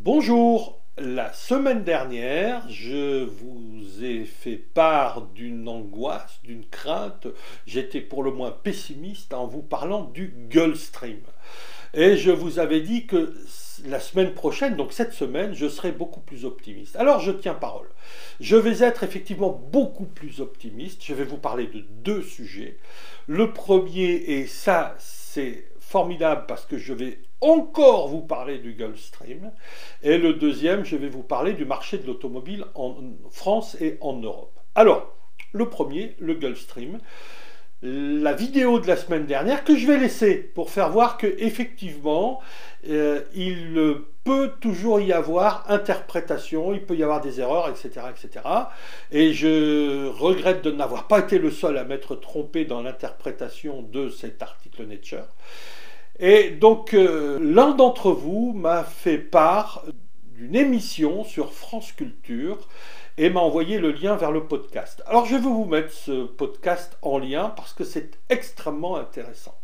Bonjour, la semaine dernière, je vous ai fait part d'une angoisse, d'une crainte. J'étais pour le moins pessimiste en vous parlant du Gulf Stream. Et je vous avais dit que la semaine prochaine, donc cette semaine, je serai beaucoup plus optimiste. Alors je tiens parole. Je vais être effectivement beaucoup plus optimiste. Je vais vous parler de deux sujets. Le premier, et ça c'est formidable parce que je vais encore vous parler du Gulf Stream. Et le deuxième, je vais vous parler du marché de l'automobile en France et en Europe. Alors, le premier, le Gulf Stream. La vidéo de la semaine dernière que je vais laisser pour faire voir que effectivement il peut toujours y avoir interprétation, il peut y avoir des erreurs, etc., etc. Et je regrette de n'avoir pas été le seul à m'être trompé dans l'interprétation de cet article Nature. Et donc l'un d'entre vous m'a fait part d'une émission sur France Culture et m'a envoyé le lien vers le podcast. Alors je vais vous mettre ce podcast en lien parce que c'est extrêmement intéressant.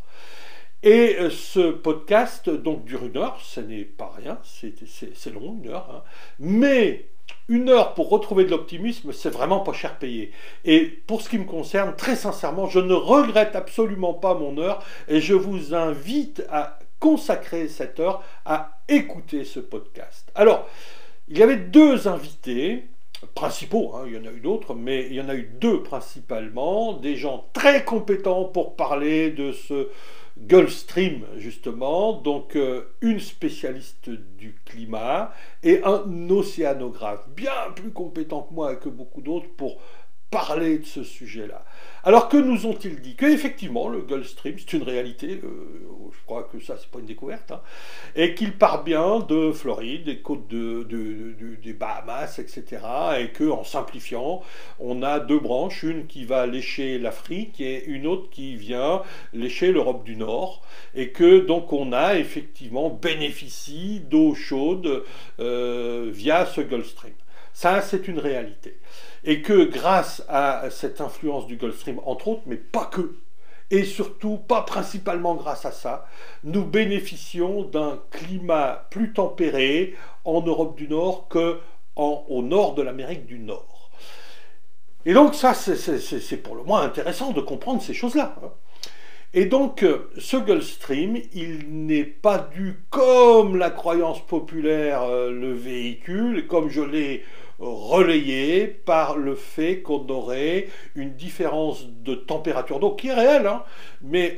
Et ce podcast donc dure 1 heure, ce n'est pas rien, c'est long, 1 heure, hein. Mais 1 heure pour retrouver de l'optimisme, c'est vraiment pas cher payé. Et pour ce qui me concerne, très sincèrement, je ne regrette absolument pas mon heure et je vous invite à consacrer cette heure à écouter ce podcast. Alors, il y avait deux invités principaux, hein, il y en a eu d'autres, mais il y en a eu deux principalement, des gens très compétents pour parler de ce Gulf Stream justement, donc une spécialiste du climat et un océanographe bien plus compétent que moi et que beaucoup d'autres pour parler de ce sujet-là. Alors que nous ont-ils dit? Qu'effectivement le Gulf Stream c'est une réalité, je crois que ça c'est pas une découverte, hein, et qu'il part bien de Floride, des côtes des Bahamas, etc. Et que en simplifiant, on a deux branches, une qui va lécher l'Afrique et une autre qui vient lécher l'Europe du Nord, et que donc on a effectivement bénéficie d'eau chaude via ce Gulf Stream. Ça c'est une réalité. Et que grâce à cette influence du Gulf Stream, entre autres, mais pas que, et surtout pas principalement grâce à ça, nous bénéficions d'un climat plus tempéré en Europe du Nord qu'au nord de l'Amérique du Nord. Et donc ça, c'est pour le moins intéressant de comprendre ces choses-là. Et donc, ce Gulf Stream, il n'est pas dû, comme la croyance populaire le véhicule, comme je l'ai relayé par le fait qu'on aurait une différence de température d'eau qui est réelle, hein, mais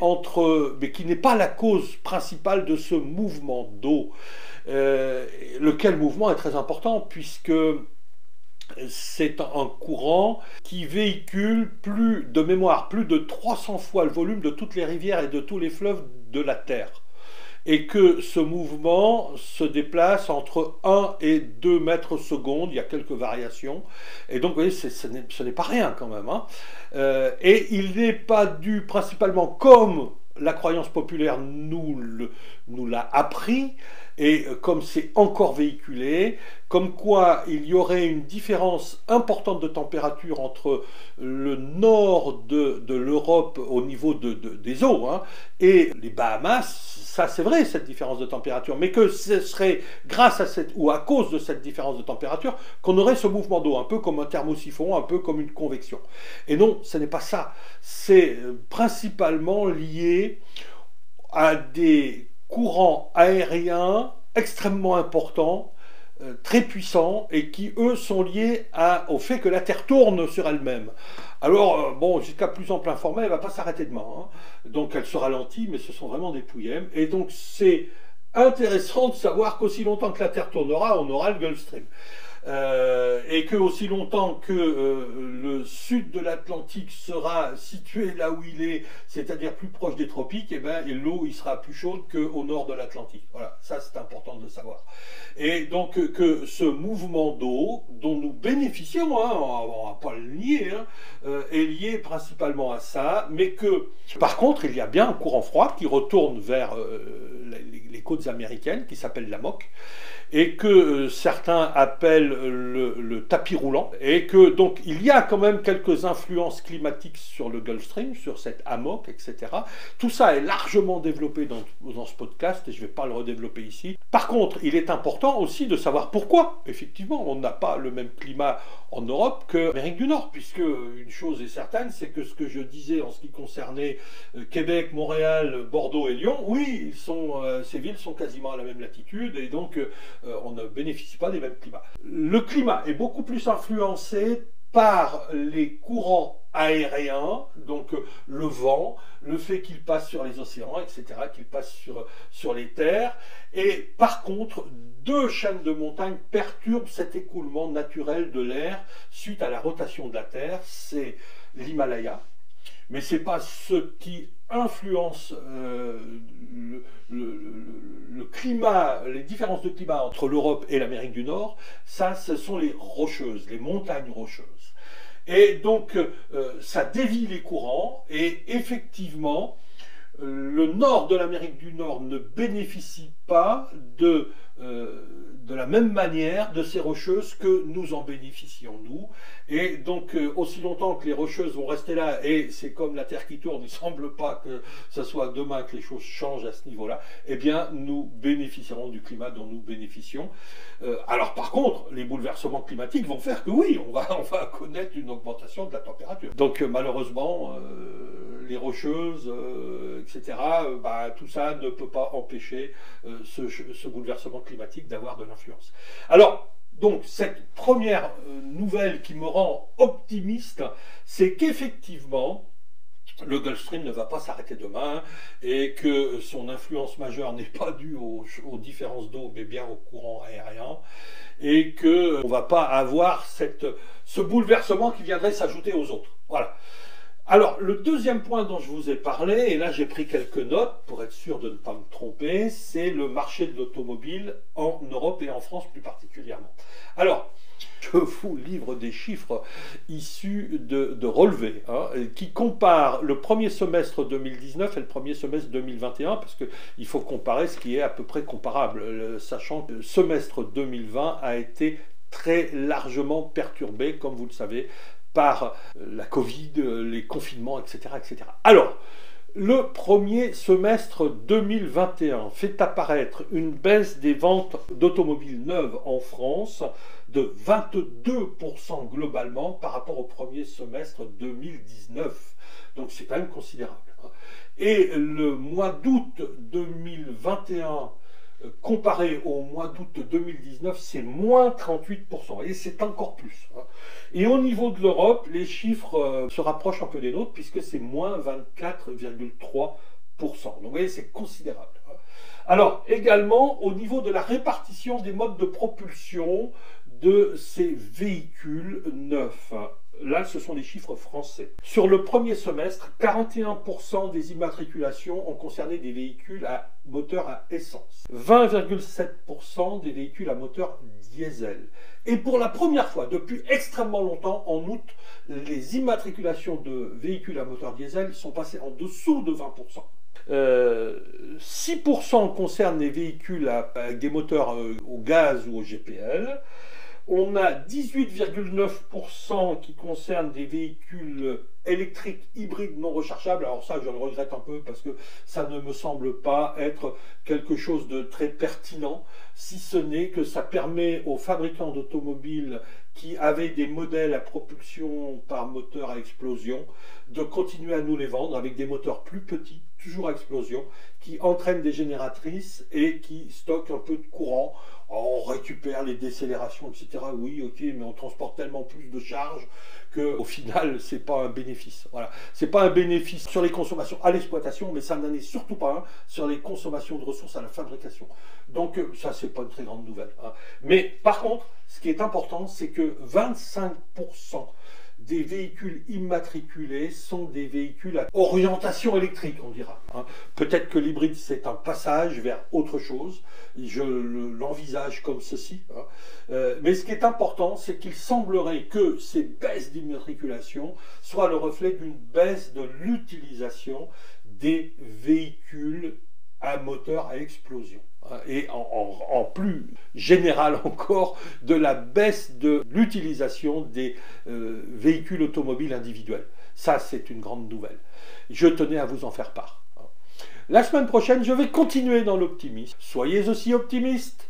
qui n'est pas la cause principale de ce mouvement d'eau, lequel mouvement est très important puisque c'est un courant qui véhicule plus de 300 fois le volume de toutes les rivières et de tous les fleuves de la Terre. Et que ce mouvement se déplace entre 1 et 2 mètres secondes, il y a quelques variations, et donc vous voyez, ce n'est pas rien quand même, hein. Et il n'est pas dû principalement, comme la croyance populaire nous l'a appris, et comme c'est encore véhiculé, comme quoi il y aurait une différence importante de température entre le nord de l'Europe au niveau des eaux, hein, et les Bahamas. Ça c'est vrai, cette différence de température, mais que ce serait grâce à ou à cause de cette différence de température qu'on aurait ce mouvement d'eau, un peu comme un thermosiphon, un peu comme une convection. Et non, ce n'est pas ça. C'est principalement lié à des courants aériens extrêmement importants, très puissants, et qui, eux, sont liés au fait que la Terre tourne sur elle-même. Alors, bon, jusqu'à plus ample informé, elle ne va pas s'arrêter demain, hein. Donc elle se ralentit, mais ce sont vraiment des pouillèmes. Et donc c'est intéressant de savoir qu'aussi longtemps que la Terre tournera, on aura le Gulf Stream. Et que aussi longtemps que le sud de l'Atlantique sera situé là où il est, c'est-à-dire plus proche des tropiques, et l'eau il sera plus chaude qu'au nord de l'Atlantique. Voilà, ça c'est important de le savoir. Et donc que ce mouvement d'eau dont nous bénéficions, hein, on ne va pas le nier, hein, est lié principalement à ça, mais que par contre il y a bien un courant froid qui retourne vers les côtes américaines, qui s'appelle la MOC, et que certains appellent le tapis roulant, et que donc il y a quand même quelques influences climatiques sur le Gulf Stream, sur cette AMOC, etc. Tout ça est largement développé dans ce podcast, et je ne vais pas le redévelopper ici. Par contre, il est important important aussi de savoir pourquoi. Effectivement, on n'a pas le même climat en Europe qu'Amérique du Nord, puisque une chose est certaine, c'est que ce que je disais en ce qui concernait Québec, Montréal, Bordeaux et Lyon, oui, ces villes sont quasiment à la même latitude, et donc on ne bénéficie pas des mêmes climats. Le climat est beaucoup plus influencé par les courants aériens, donc le vent, le fait qu'il passe sur les océans, etc., qu'il passe sur les terres. Et par contre, deux chaînes de montagnes perturbent cet écoulement naturel de l'air suite à la rotation de la Terre. C'est l'Himalaya, mais ce n'est pas ce qui influence le climat, les différences de climat entre l'Europe et l'Amérique du Nord. Ça, ce sont les rocheuses, les montagnes rocheuses. Et donc, ça dévie les courants, et effectivement, le nord de l'Amérique du Nord ne bénéficie pas de la même manière de ces rocheuses que nous en bénéficions nous. Et donc, aussi longtemps que les rocheuses vont rester là, et c'est comme la Terre qui tourne, il ne semble pas que ce soit demain que les choses changent à ce niveau-là, eh bien, nous bénéficierons du climat dont nous bénéficions. Alors, par contre, les bouleversements climatiques vont faire que oui, on va connaître une augmentation de la température. Donc, malheureusement, les rocheuses, etc., tout ça ne peut pas empêcher ce bouleversement climatique d'avoir de l'influence. Alors, donc, cette première nouvelle qui me rend optimiste, c'est qu'effectivement, le Gulf Stream ne va pas s'arrêter demain et que son influence majeure n'est pas due aux différences d'eau, mais bien au courant aérien, et qu'on ne va pas avoir ce bouleversement qui viendrait s'ajouter aux autres. Voilà. Alors, le deuxième point dont je vous ai parlé, et là j'ai pris quelques notes pour être sûr de ne pas me tromper, c'est le marché de l'automobile en Europe et en France plus particulièrement. Alors, je vous livre des chiffres issus de relevés qui comparent le premier semestre 2019 et le premier semestre 2021, parce qu'il faut comparer ce qui est à peu près comparable, sachant que le semestre 2020 a été très largement perturbé, comme vous le savez, par la Covid, les confinements, etc., etc. Alors, le premier semestre 2021 fait apparaître une baisse des ventes d'automobiles neuves en France de 22% globalement par rapport au premier semestre 2019. Donc c'est quand même considérable. Et le mois d'août 2021 comparé au mois d'août 2019, c'est moins 38%. Et c'est encore plus. Et au niveau de l'Europe, les chiffres se rapprochent un peu des nôtres, puisque c'est moins 24,3%. Donc vous voyez, c'est considérable. Alors, également, au niveau de la répartition des modes de propulsion de ces véhicules neufs. Là, ce sont des chiffres français. Sur le premier semestre, 41% des immatriculations ont concerné des véhicules à moteur à essence. 20,7% des véhicules à moteur diesel. Et pour la première fois, depuis extrêmement longtemps, en août, les immatriculations de véhicules à moteur diesel sont passées en dessous de 20%. 6% concernent les véhicules avec des moteurs au gaz ou au GPL. On a 18,9% qui concernent des véhicules électriques hybrides non rechargeables. Alors ça, je le regrette un peu parce que ça ne me semble pas être quelque chose de très pertinent, si ce n'est que ça permet aux fabricants d'automobiles qui avaient des modèles à propulsion par moteur à explosion de continuer à nous les vendre avec des moteurs plus petits, toujours à explosion, qui entraînent des génératrices et qui stockent un peu de courant. On récupère les décélérations, etc. Oui, ok, mais on transporte tellement plus de charge qu'au final, c'est pas un bénéfice. Voilà. C'est pas un bénéfice sur les consommations à l'exploitation, mais ça n'en est surtout pas un sur les consommations de ressources à la fabrication. Donc ça, c'est pas une très grande nouvelle. Mais par contre, ce qui est important, c'est que 25% des véhicules immatriculés sont des véhicules à orientation électrique, on dira. Peut-être que l'hybride, c'est un passage vers autre chose. Je l'envisage comme ceci. Mais ce qui est important, c'est qu'il semblerait que ces baisses d'immatriculation soient le reflet d'une baisse de l'utilisation des véhicules à moteur à explosion. Et en plus général encore, de la baisse de l'utilisation des véhicules automobiles individuels. Ça, c'est une grande nouvelle. Je tenais à vous en faire part. La semaine prochaine, je vais continuer dans l'optimisme. Soyez aussi optimistes.